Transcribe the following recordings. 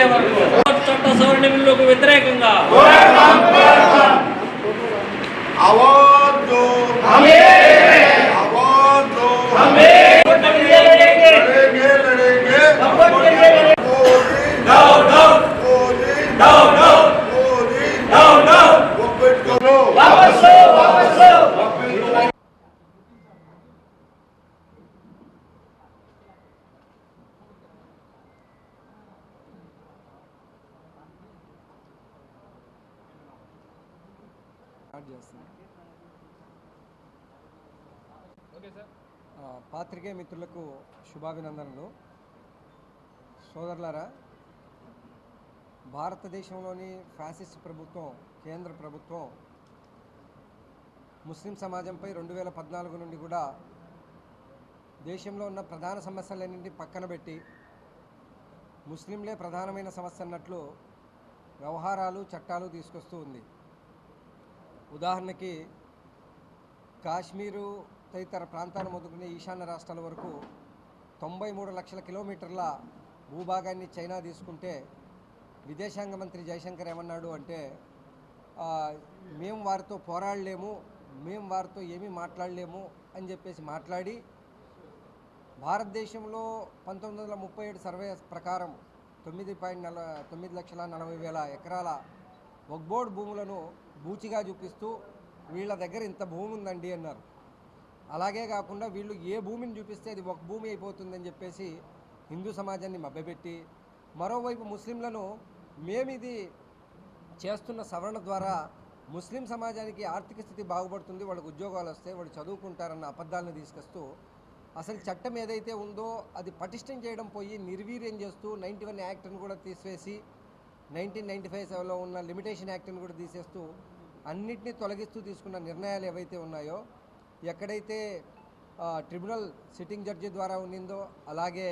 చేసే వరకు చట్ట సవరణ బిల్లుకు వ్యతిరేకంగా పాత్రికేయ మిత్రులకు శుభాభినందనలు. సోదరులారా, భారతదేశంలోని ఫ్యాసిస్ట్ ప్రభుత్వం, కేంద్ర ప్రభుత్వం ముస్లిం సమాజంపై 2014 నుండి కూడా దేశంలో ఉన్న ప్రధాన సమస్యలన్నింటినీ పక్కన పెట్టి ముస్లింలే ప్రధానమైన సమస్య అన్నట్లు వ్యవహారాలు, చట్టాలు తీసుకొస్తూ ఉంది. ఉదాహరణకి కాశ్మీరు తదితర ప్రాంతాలు మొదలుకునే ఈశాన్య రాష్ట్రాల వరకు 93 లక్షల కిలోమీటర్ల భూభాగాన్ని చైనా తీసుకుంటే విదేశాంగ మంత్రి జయశంకర్ ఏమన్నాడు అంటే, మేము వారితో పోరాడలేము, మేము వారితో ఏమీ మాట్లాడలేము అని చెప్పేసి మాట్లాడి భారతదేశంలో 1937 సర్వే ప్రకారం 9,40,00,000 ఎకరాల వక్బోర్డ్ భూములను బూచిగా చూపిస్తూ వీళ్ళ దగ్గర ఇంత భూమి ఉందండి అన్నారు. అలాగే కాకుండా వీళ్ళు ఏ భూమిని చూపిస్తే అది ఒక భూమి అయిపోతుందని చెప్పేసి హిందూ సమాజాన్ని మభ్యపెట్టి, మరోవైపు ముస్లింలను మేమిది చేస్తున్న సవరణ ద్వారా ముస్లిం సమాజానికి ఆర్థిక స్థితి బాగుపడుతుంది, వాళ్ళకు ఉద్యోగాలు వస్తాయి, వాళ్ళు చదువుకుంటారన్న అబద్ధాలను తీసుకొస్తూ అసలు చట్టం ఏదైతే ఉందో అది పటిష్టం చేయడం పోయి నిర్వీర్యం చేస్తూ 91 యాక్ట్ను కూడా తీసివేసి 1995లో ఉన్న లిమిటేషన్ యాక్ట్ను కూడా తీసేస్తూ అన్నిటినీ తొలగిస్తూ తీసుకున్న నిర్ణయాలు ఏవైతే ఉన్నాయో, ఎక్కడైతే ట్రిబ్యునల్ సిట్టింగ్ జడ్జి ద్వారా ఉన్నిందో అలాగే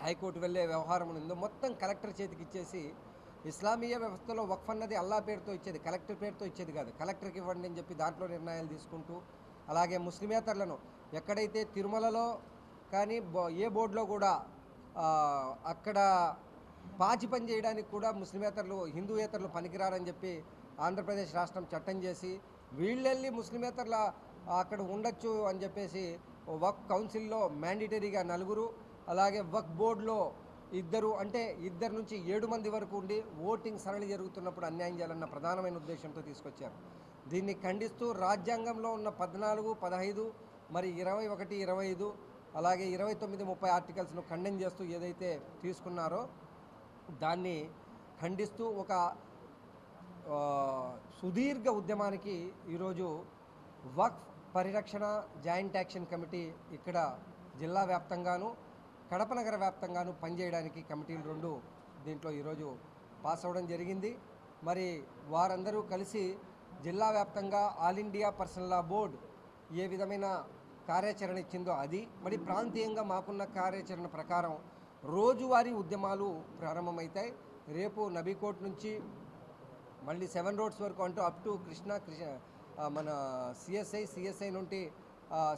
హైకోర్టు వెళ్ళే వ్యవహారం ఉన్నిందో మొత్తం కలెక్టర్ చేతికి ఇచ్చేసి, ఇస్లామీయ వ్యవస్థలో వక్ఫ్ అన్నది అల్లా పేరుతో ఇచ్చేది, కలెక్టర్ పేరుతో ఇచ్చేది కాదు, కలెక్టర్కి ఇవ్వండి అని చెప్పి దాంట్లో నిర్ణయాలు తీసుకుంటూ, అలాగే ముస్లిమేతరులను ఎక్కడైతే తిరుమలలో కానీ ఏ బోర్డులో కూడా అక్కడ పాచి పని చేయడానికి కూడా ముస్లిమేతరులు, హిందూయేతరులు పనికిరారని చెప్పి ఆంధ్రప్రదేశ్ రాష్ట్రం చట్టం చేసి వీళ్ళెళ్ళి ముస్లిమేతరుల అక్కడ ఉండొచ్చు అని చెప్పేసి వక్ఫ్ కౌన్సిల్లో మ్యాండేటరీగా 4, అలాగే వక్ఫ్ బోర్డులో 2, అంటే 2 నుంచి 7 మంది వరకు ఉండి ఓటింగ్ సరళి జరుగుతున్నప్పుడు అన్యాయం చేయాలన్న ప్రధానమైన ఉద్దేశంతో తీసుకొచ్చారు. దీన్ని ఖండిస్తూ రాజ్యాంగంలో ఉన్న 14, 15, మరి 21, 25, అలాగే 29, 30 ఆర్టికల్స్ను ఖండన చేస్తూ ఏదైతే తీసుకున్నారో దాన్ని ఖండిస్తూ ఒక సుదీర్ఘ ఉద్యమానికి ఈరోజు వక్ఫ్ పరిరక్షణ జాయింట్ యాక్షన్ కమిటీ ఇక్కడ జిల్లా వ్యాప్తంగాను కడప నగర వ్యాప్తంగాను పనిచేయడానికి కమిటీలు 2 దీంట్లో ఈరోజు పాస్ అవ్వడం జరిగింది. మరి వారందరూ కలిసి జిల్లా వ్యాప్తంగా ఆల్ ఇండియా పర్సనల్ లా బోర్డు ఏ విధమైన కార్యాచరణ ఇచ్చిందో అది, మరి ప్రాంతీయంగా మాకున్న కార్యాచరణ ప్రకారం రోజువారీ ఉద్యమాలు ప్రారంభమవుతాయి. రేపు నబీకోట్ నుంచి మళ్ళీ 7 రోడ్స్ వరకు అంటూ అప్ టు కృష్ణ మన సిఎస్ఐ నుండి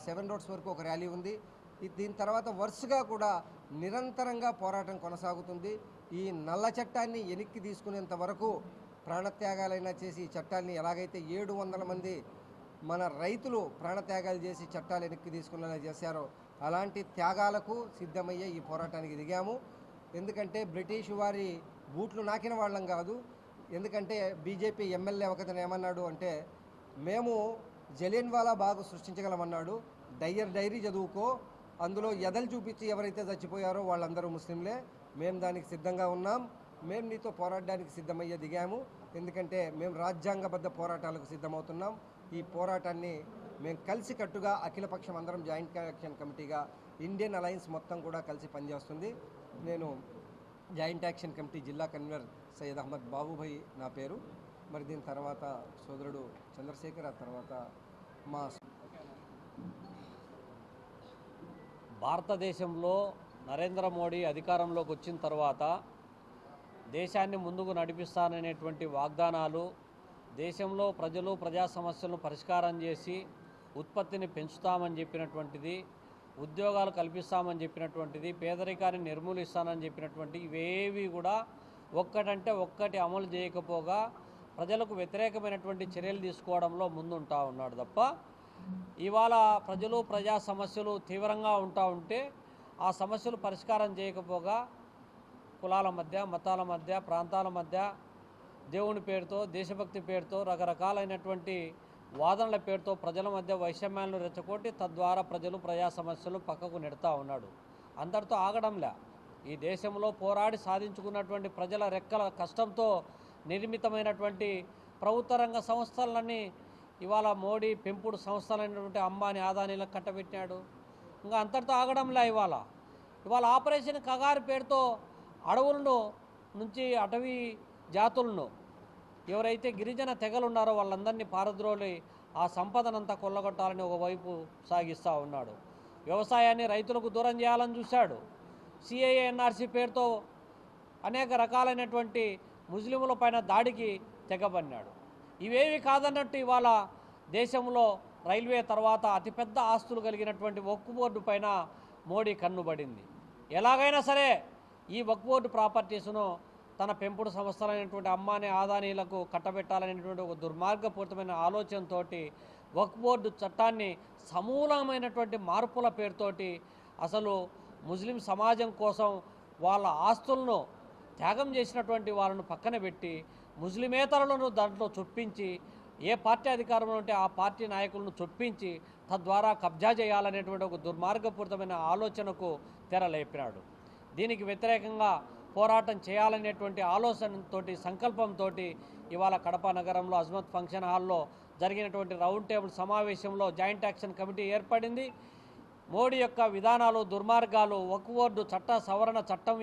7 రోడ్స్ వరకు ఒక ర్యాలీ ఉంది. దీని తర్వాత వరుసగా కూడా నిరంతరంగా పోరాటం కొనసాగుతుంది. ఈ నల్ల చట్టాన్ని వెనక్కి తీసుకునేంత వరకు ప్రాణత్యాగాలైనా చేసి ఈ చట్టాన్ని ఎలాగైతే 700 మంది మన రైతులు ప్రాణత్యాగాలు చేసి చట్టాలు వెనక్కి తీసుకునేలా చేశారో అలాంటి త్యాగాలకు సిద్ధమయ్యే ఈ పోరాటానికి దిగాము. ఎందుకంటే బ్రిటిష్ వారి బూట్లు నాకిన వాళ్ళం కాదు. ఎందుకంటే బీజేపీ ఎమ్మెల్యే ఒకతను ఏమన్నాడు అంటే, మేము జలియన్వాలా బాగ్ సృష్టించగలమన్నాడు, డైరీ చదువుకో, అందులో ఎదలు చూపించి ఎవరైతే చచ్చిపోయారో వాళ్ళందరూ ముస్లింలే, మేము దానికి సిద్ధంగా ఉన్నాం, మేము నీతో పోరాడడానికి సిద్ధమయ్యే దిగాము. ఎందుకంటే మేము రాజ్యాంగబద్ధ పోరాటాలకు సిద్ధమవుతున్నాం. ఈ పోరాటాన్ని మేము కలిసికట్టుగా అఖిలపక్షం అందరం జాయింట్ యాక్షన్ కమిటీగా ఇండియన్ అలయన్స్ మొత్తం కూడా కలిసి పనిచేస్తుంది. నేను జాయింట్ యాక్షన్ కమిటీ జిల్లా కన్వీనర్ సయ్యద్ అహ్మద్ బాబుభాయ్ నా పేరు. మరి దీని తర్వాత సోదరుడు చంద్రశేఖర్, ఆ తర్వాత మా భారతదేశంలో నరేంద్ర మోడీ అధికారంలోకి వచ్చిన తర్వాత దేశాన్ని ముందుకు నడిపిస్తాననేటువంటి వాగ్దానాలు, దేశంలో ప్రజలు ప్రజా సమస్యలను పరిష్కారం చేసి ఉత్పత్తిని పెంచుతామని చెప్పినటువంటిది, ఉద్యోగాలు కల్పిస్తామని చెప్పినటువంటిది, పేదరికాన్ని నిర్మూలిస్తానని చెప్పినటువంటి ఇవేవి కూడా ఒక్కటంటే ఒక్కటి అమలు చేయకపోగా ప్రజలకు వ్యతిరేకమైనటువంటి చర్యలు తీసుకోవడంలో ముందుంటా ఉన్నాడు తప్ప ఇవాళ ప్రజలు ప్రజా సమస్యలు తీవ్రంగా ఉంటా ఉంటే ఆ సమస్యలు పరిష్కారం చేయకపోగా కులాల మధ్య, మతాల మధ్య, ప్రాంతాల మధ్య, దేవుని పేరుతో, దేశభక్తి పేరుతో, రకరకాలైనటువంటి వాదనల పేరుతో ప్రజల మధ్య వైషమ్యాలను రెచ్చగొట్టి తద్వారా ప్రజలు ప్రజా సమస్యలు పక్కకు నెడతా ఉన్నాడు. అందరితో ఆగడంలే. ఈ దేశంలో పోరాడి సాధించుకున్నటువంటి ప్రజల రెక్కల కష్టంతో నిర్మితమైనటువంటి ప్రభుత్వ రంగ సంస్థలన్నీ ఇవాళ మోడీ పెంపుడు సంస్థలైనటువంటి అంబానీ, అదానీలకు కట్టబెట్టినాడు. ఇంకా అంతటితో ఆగడంలే. ఇవాళ ఆపరేషన్ కగారు పేరుతో అడవులను నుంచి అటవీ జాతులను ఎవరైతే గిరిజన తెగలు ఉన్నారో వాళ్ళందరినీ పారద్రోలి ఆ సంపదనంతా కొల్లగొట్టాలని ఒకవైపు సాగిస్తూ ఉన్నాడు. వ్యవసాయాన్ని రైతులకు దూరం చేయాలని చూశాడు. సిఏఏ ఎన్ఆర్సీ పేరుతో అనేక రకాలైనటువంటి ముస్లింల పైన దాడికి తెగబడినాడు. ఇవేవి కాదన్నట్టు ఇవాళ దేశంలో రైల్వే తర్వాత అతిపెద్ద ఆస్తులు కలిగినటువంటి వక్ఫ్ బోర్డు పైన మోడీ కన్నుబడింది. ఎలాగైనా సరే ఈ వక్ఫ్ బోర్డు ప్రాపర్టీస్ను తన పెంపుడు సంస్థలైనటువంటి అంబానీ, అదానీలకు కట్టబెట్టాలనేటువంటి ఒక దుర్మార్గపూరితమైన ఆలోచనతో వక్ఫ్ బోర్డు చట్టాన్ని సమూలమైనటువంటి మార్పుల పేరుతోటి అసలు ముస్లిం సమాజం కోసం వాళ్ళ ఆస్తులను త్యాగం చేసినటువంటి వాళ్ళను పక్కన పెట్టి ముస్లిమేతరులను దాంట్లో చొప్పించి ఏ పార్టీ అధికారంలో ఉంటే ఆ పార్టీ నాయకులను చొప్పించి తద్వారా కబ్జా చేయాలనేటువంటి ఒక దుర్మార్గపూరితమైన ఆలోచనకు తెరలేపినాడు. దీనికి వ్యతిరేకంగా పోరాటం చేయాలనేటువంటి ఆలోచనతో, సంకల్పంతో ఇవాళ కడప నగరంలో అజ్మత్ ఫంక్షన్ హాల్లో జరిగినటువంటి రౌండ్ టేబుల్ సమావేశంలో జాయింట్ యాక్షన్ కమిటీ ఏర్పడింది. మోడీ యొక్క విధానాలు, దుర్మార్గాలు, వక్ఫ్ బోర్డు చట్ట సవరణ చట్టం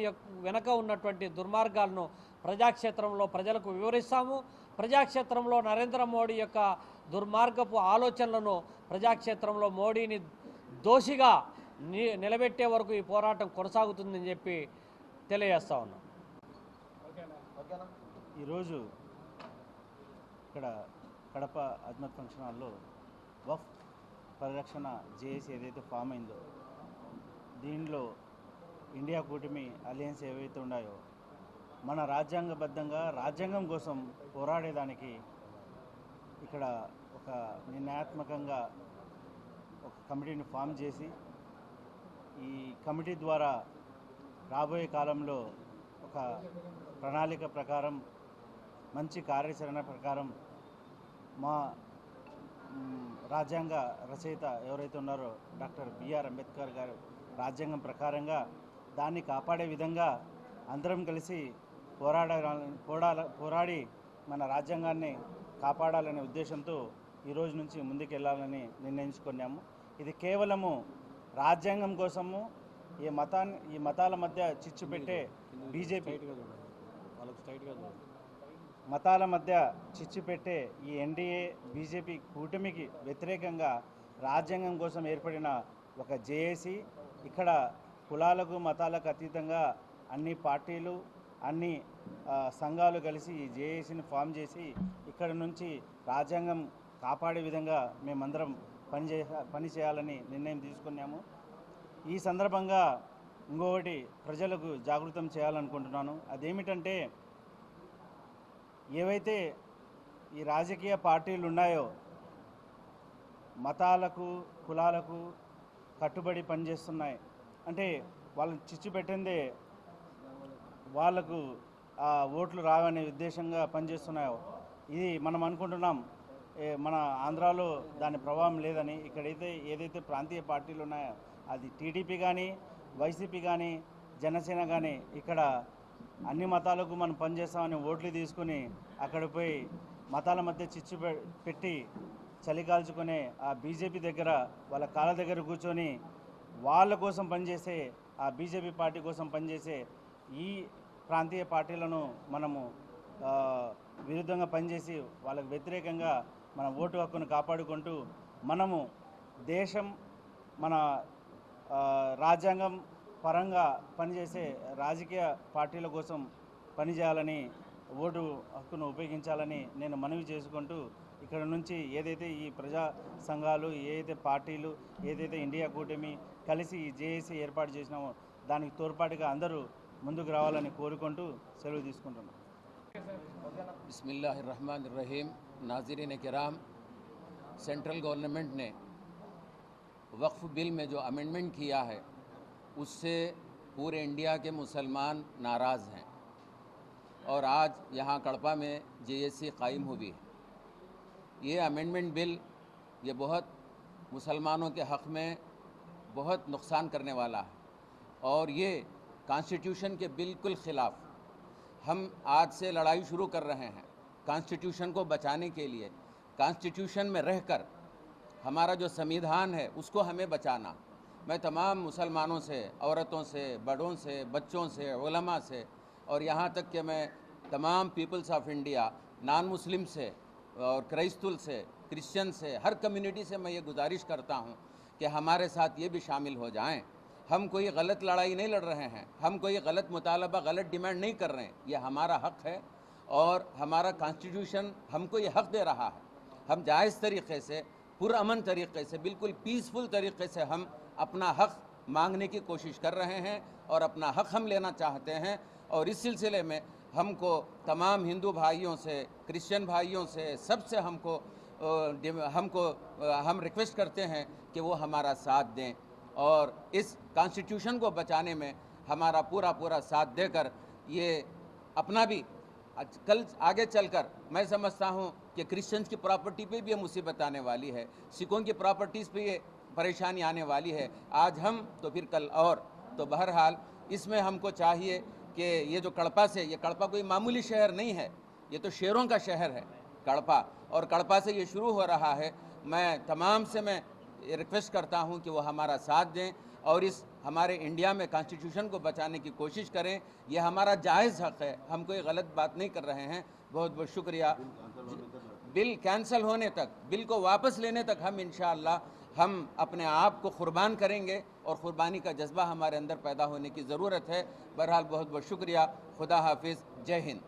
వెనక ఉన్నటువంటి దుర్మార్గాలను ప్రజాక్షేత్రంలో ప్రజలకు వివరిస్తాము. ప్రజాక్షేత్రంలో నరేంద్ర మోడీ యొక్క దుర్మార్గపు ఆలోచనలను ప్రజాక్షేత్రంలో మోడీని దోషిగా నిలబెట్టే వరకు ఈ పోరాటం కొనసాగుతుందని చెప్పి తెలియజేస్తా ఉన్నాం. ఈరోజు ఇక్కడ కడప అజ్మత్ ఫంక్షన్ హాల్లో వక్ఫ్ పరిరక్షణ జేఏసీ ఏదైతే ఫామ్ అయిందో దీనిలో ఇండియా కూటమి అలయన్స్ ఏవైతే ఉన్నాయో మన రాజ్యాంగబద్ధంగా రాజ్యాంగం కోసం పోరాడేదానికి ఇక్కడ ఒక నిర్ణయాత్మకంగా ఒక కమిటీని ఫామ్ చేసి ఈ కమిటీ ద్వారా రాబోయే కాలంలో ఒక ప్రణాళిక ప్రకారం, మంచి కార్యాచరణ ప్రకారం మా రాజ్యాంగ రచయిత ఎవరైతే ఉన్నారో డాక్టర్ బిఆర్ అంబేద్కర్ గారు రాజ్యాంగం ప్రకారంగా దాన్ని కాపాడే విధంగా అందరం కలిసి పోరాడి మన రాజ్యాంగాన్ని కాపాడాలనే ఉద్దేశంతో ఈరోజు నుంచి ముందుకెళ్లాలని నిర్ణయించుకున్నాము. ఇది కేవలము రాజ్యాంగం కోసము ఈ మతాల మధ్య చిచ్చు పెట్టే బీజేపీ మతాల మధ్య చిచ్చు పెట్టే ఈ ఎన్డీఏ బీజేపీ కూటమికి వ్యతిరేకంగా రాజ్యాంగం కోసం ఏర్పడిన ఒక జేఏసీ ఇక్కడ కులాలకు మతాలకు అతీతంగా అన్ని పార్టీలు అన్ని సంఘాలు కలిసి ఈ జేఏసీని ఫామ్ చేసి ఇక్కడ నుంచి రాజ్యాంగం కాపాడే విధంగా మేమందరం పని చేయాలని నిర్ణయం తీసుకున్నాము. ఈ సందర్భంగా ఇంకొకటి ప్రజలకు జాగృతం చేయాలనుకుంటున్నాను. అదేమిటంటే ఏవైతే ఈ రాజకీయ పార్టీలు ఉన్నాయో మతాలకు కులాలకు కట్టుబడి పనిచేస్తున్నాయి. అంటే వాళ్ళని చిచ్చు పెట్టిందే వాళ్లకు ఓట్లు రావనే ఉద్దేశంగా పనిచేస్తున్నాయో ఇది మనం అనుకుంటున్నాం. మన ఆంధ్రాలో దాని ప్రభావం లేదని. ఇక్కడైతే ఏదైతే ప్రాంతీయ పార్టీలు ఉన్నాయో అది టీడీపీ కానీ, వైసీపీ కానీ, జనసేన కానీ ఇక్కడ అన్ని మతాలకు మనం పనిచేస్తామని ఓట్లు తీసుకుని అక్కడ పోయి మతాల మధ్య చిచ్చు పెట్టి చలికాల్చుకునే ఆ బీజేపీ దగ్గర వాళ్ళ కాళ్ళ దగ్గర కూర్చొని వాళ్ళ కోసం పనిచేసే ఆ బీజేపీ పార్టీ కోసం పనిచేసే ఈ ప్రాంతీయ పార్టీలను మనము విరుద్ధంగా పనిచేసి వాళ్ళకు వ్యతిరేకంగా మన ఓటు హక్కును కాపాడుకుంటూ మనము దేశం మన రాజ్యాంగం పరంగా పనిచేసే రాజకీయ పార్టీల కోసం పనిచేయాలని, ఓటు హక్కును ఉపయోగించాలని నేను మనవి చేసుకుంటూ ఇక్కడ నుంచి ఏదైతే ఈ ప్రజా సంఘాలు, ఏదైతే పార్టీలు, ఏదైతే ఇండియా కూటమి కలిసి ఈ జేఏసీ ఏర్పాటు చేసినామో దానికి తోడ్పాటుగా అందరూ ముందుకు రావాలని కోరుకుంటూ సెలవు తీసుకుంటున్నాను. बिस्मिल्लाहिर्रहमानिर्रहीम। नाज़रीन किराम, सेंट्रल गवर्नमेंट ने वक्फ बिल में जो अमेंडमेंट किया है उससे पूरे इंडिया के मुसलमान नाराज़ हैं और आज यहाँ कड़पा में जेएसी कायम हुई है। ये अमेंडमेंट बिल ये बहुत मुसलमानों के हक़ में बहुत नुकसान करने वाला है और ये कॉन्स्टिट्यूशन के बिल्कुल ख़िलाफ़। हम आज से लड़ाई शुरू कर रहे हैं कॉन्स्टिट्यूशन को बचाने के लिए। कॉन्स्टिट्यूशन में रहकर हमारा जो संविधान है उसको हमें बचाना। मैं तमाम मुसलमानों से, औरतों से, बड़ों से, बच्चों से, उलमा से और यहाँ तक कि मैं तमाम peoples of India non Muslim से और क्राइस्तुल से, क्रिश्चियन से, हर कम्युनिटी से मैं ये गुजारिश करता हूँ कि हमारे साथ ये भी शामिल हो जाएं। हम कोई गलत लड़ाई नहीं लड़ रहे हैं, हम कोई गलत मुतालबा, गलत डिमांड नहीं कर रहे हैं। ये हमारा हक़ है और हमारा कॉन्स्टिट्यूशन हमको ये हक़ दे रहा है। हम जायज़ तरीक़े से, पुरअमन तरीक़े से, बिल्कुल पीसफुल तरीक़े से हम अपना हक़ मांगने की कोशिश कर रहे हैं और अपना हक़ हम लेना चाहते हैं। और इस सिलसिले में हमको तमाम हिंदू भाइयों से, क्रिश्चियन भाइयों से, सबसे हम रिक्वेस्ट करते हैं कि वो हमारा साथ दें और इस कॉन्स्टिट्यूशन को बचाने में हमारा पूरा साथ देकर ये अपना भी कल आगे चलकर मैं समझता हूँ कि क्रिश्चियंस की प्रॉपर्टी पे भी ये मुसीबत आने वाली है, सिखों की प्रॉपर्टीज़ पे ये परेशानी आने वाली है। आज हम तो फिर कल और। तो बहरहाल इसमें हमको चाहिए कि ये जो कड़पा से, ये कड़पा कोई मामूली शहर नहीं है, ये तो शेरों का शहर है कड़पा, और कड़पा से ये शुरू हो रहा है। मैं तमाम से मैं रिक्वेस्ट करता हूं कि वो हमारा साथ दें और इस हमारे इंडिया में कॉन्स्टिट्यूशन को बचाने की कोशिश करें। ये हमारा जायज़ हक़ है, हम कोई गलत बात नहीं कर रहे हैं। बहुत बहुत शुक्रिया। बिल कैंसिल होने तक, बिल को वापस लेने तक हम इंशाअल्लाह हम अपने आप को कुर्बान करेंगे और क़ुरबानी का जज्बा हमारे अंदर पैदा होने की ज़रूरत है। बहरहाल बहुत बहुत शुक्रिया। खुदा हाफिज़। जय हिंद।